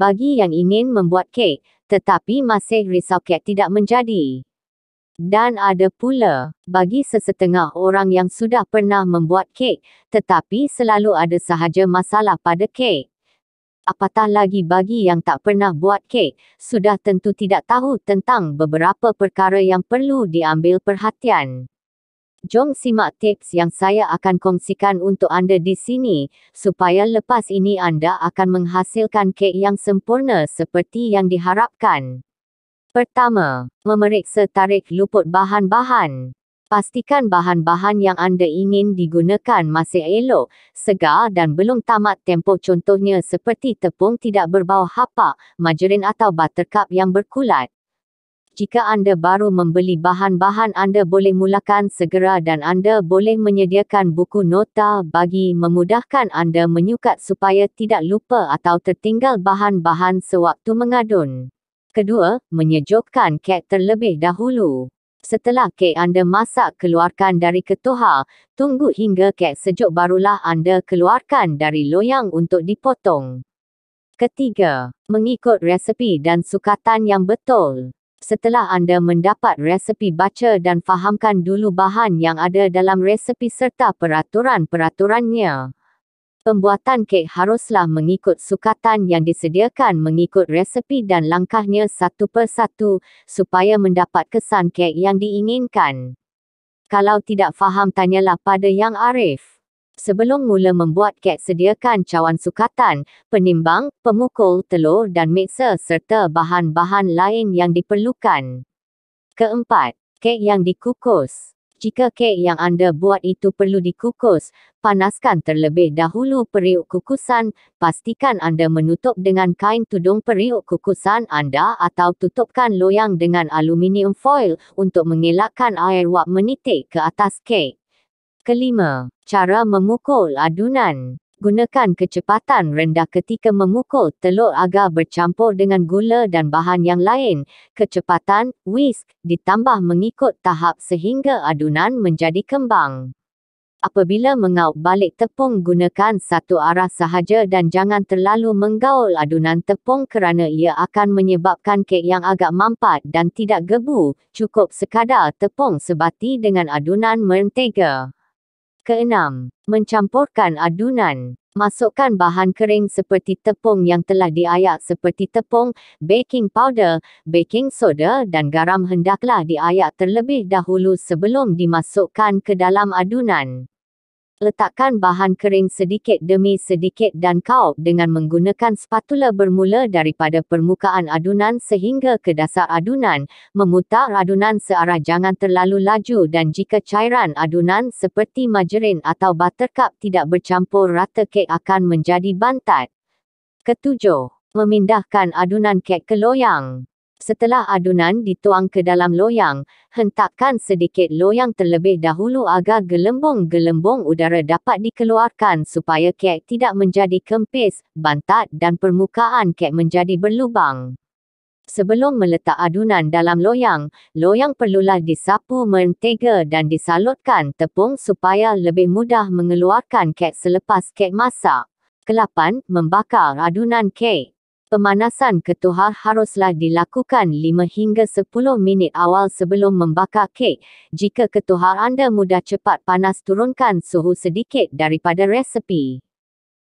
Bagi yang ingin membuat kek, tetapi masih risau kek tidak menjadi. Dan ada pula, bagi sesetengah orang yang sudah pernah membuat kek, tetapi selalu ada sahaja masalah pada kek. Apatah lagi bagi yang tak pernah buat kek, sudah tentu tidak tahu tentang beberapa perkara yang perlu diambil perhatian. Jom simak tips yang saya akan kongsikan untuk anda di sini, supaya lepas ini anda akan menghasilkan kek yang sempurna seperti yang diharapkan. Pertama, memeriksa tarik luput bahan-bahan. Pastikan bahan-bahan yang anda ingin digunakan masih elok, segar dan belum tamat tempoh, contohnya seperti tepung tidak berbau hapak, margarin atau buttercup yang berkulat. Jika anda baru membeli bahan-bahan, anda boleh mulakan segera dan anda boleh menyediakan buku nota bagi memudahkan anda menyukat supaya tidak lupa atau tertinggal bahan-bahan sewaktu mengadun. Kedua, menyejukkan kek terlebih dahulu. Setelah kek anda masak, keluarkan dari ketuhar, tunggu hingga kek sejuk barulah anda keluarkan dari loyang untuk dipotong. Ketiga, mengikut resepi dan sukatan yang betul. Setelah anda mendapat resepi, baca dan fahamkan dulu bahan yang ada dalam resepi serta peraturan-peraturannya. Pembuatan kek haruslah mengikut sukatan yang disediakan mengikut resepi dan langkahnya satu persatu, supaya mendapat kesan kek yang diinginkan. Kalau tidak faham, tanyalah pada yang arif. Sebelum mula membuat kek, sediakan cawan sukatan, penimbang, pemukul, telur dan mixer serta bahan-bahan lain yang diperlukan. Keempat, kek yang dikukus. Jika kek yang anda buat itu perlu dikukus, panaskan terlebih dahulu periuk kukusan. Pastikan anda menutup dengan kain tudung periuk kukusan anda atau tutupkan loyang dengan aluminium foil untuk mengelakkan air wap menitik ke atas kek. Kelima, cara memukul adunan. Gunakan kecepatan rendah ketika memukul telur agar bercampur dengan gula dan bahan yang lain. Kecepatan whisk ditambah mengikut tahap sehingga adunan menjadi kembang. Apabila mengaut balik tepung, gunakan satu arah sahaja dan jangan terlalu menggaul adunan tepung kerana ia akan menyebabkan kek yang agak mampat dan tidak gebu. Cukup sekadar tepung sebati dengan adunan mentega. Keenam, mencampurkan adunan. Masukkan bahan kering seperti tepung yang telah diayak seperti tepung, baking powder, baking soda dan garam hendaklah diayak terlebih dahulu sebelum dimasukkan ke dalam adunan. Letakkan bahan kering sedikit demi sedikit dan kaup dengan menggunakan spatula bermula daripada permukaan adunan sehingga ke dasar adunan. Memutar adunan searah, jangan terlalu laju, dan jika cairan adunan seperti margarin atau buttercup tidak bercampur rata, kek akan menjadi bantat. Ketujuh, memindahkan adunan kek ke loyang. Setelah adunan dituang ke dalam loyang, hentakkan sedikit loyang terlebih dahulu agar gelembung-gelembung udara dapat dikeluarkan supaya kek tidak menjadi kempis, bantat dan permukaan kek menjadi berlubang. Sebelum meletak adunan dalam loyang, loyang perlulah disapu mentega dan disalutkan tepung supaya lebih mudah mengeluarkan kek selepas kek masak. Kelapan, membakar adunan kek. Pemanasan ketuhar haruslah dilakukan 5 hingga 10 minit awal sebelum membakar kek. Jika ketuhar anda mudah cepat panas, turunkan suhu sedikit daripada resepi.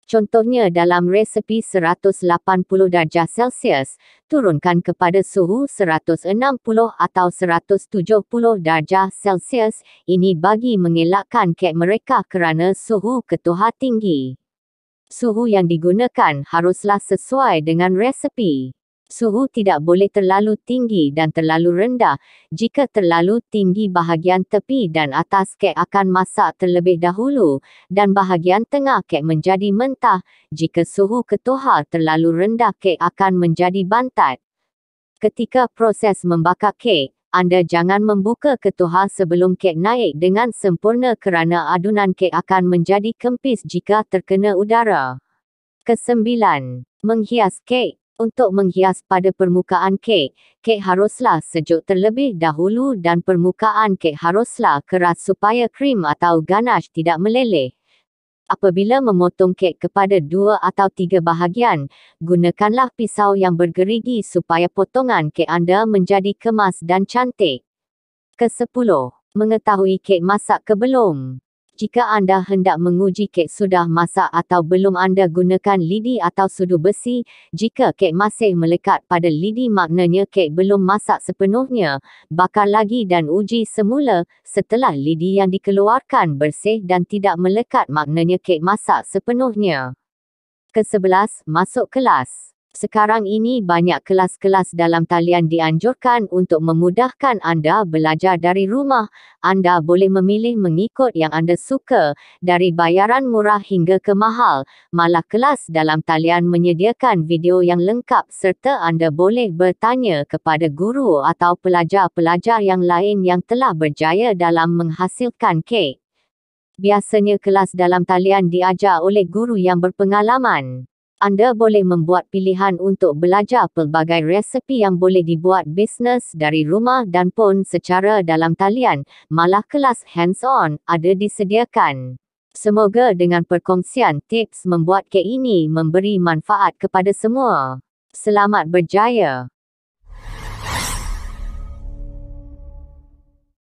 Contohnya dalam resepi 180 darjah Celsius, turunkan kepada suhu 160 atau 170 darjah Celsius. Ini bagi mengelakkan kek mereka kerana suhu ketuhar tinggi. Suhu yang digunakan haruslah sesuai dengan resepi. Suhu tidak boleh terlalu tinggi dan terlalu rendah. Jika terlalu tinggi, bahagian tepi dan atas kek akan masak terlebih dahulu, dan bahagian tengah kek menjadi mentah. Jika suhu ketuhar terlalu rendah, kek akan menjadi bantat. Ketika proses membakar kek, anda jangan membuka ketuhar sebelum kek naik dengan sempurna kerana adunan kek akan menjadi kempis jika terkena udara. Kesembilan, menghias kek. Untuk menghias pada permukaan kek, kek haruslah sejuk terlebih dahulu dan permukaan kek haruslah keras supaya krim atau ganache tidak meleleh. Apabila memotong kek kepada 2 atau 3 bahagian, gunakanlah pisau yang bergerigi supaya potongan kek anda menjadi kemas dan cantik. Ke-10. Mengetahui kek masak ke belum. Jika anda hendak menguji kek sudah masak atau belum, anda gunakan lidi atau sudu besi. Jika kek masih melekat pada lidi, maknanya kek belum masak sepenuhnya. Bakar lagi dan uji semula. Setelah lidi yang dikeluarkan bersih dan tidak melekat, maknanya kek masak sepenuhnya. Ke-11. Masuk kelas. Sekarang ini banyak kelas-kelas dalam talian dianjurkan untuk memudahkan anda belajar dari rumah. Anda boleh memilih mengikut yang anda suka, dari bayaran murah hingga ke mahal. Malah kelas dalam talian menyediakan video yang lengkap serta anda boleh bertanya kepada guru atau pelajar-pelajar yang lain yang telah berjaya dalam menghasilkan kek. Biasanya kelas dalam talian diajar oleh guru yang berpengalaman. Anda boleh membuat pilihan untuk belajar pelbagai resepi yang boleh dibuat bisnes dari rumah dan pun secara dalam talian. Malah kelas hands-on ada disediakan. Semoga dengan perkongsian tips membuat kek ini memberi manfaat kepada semua. Selamat berjaya!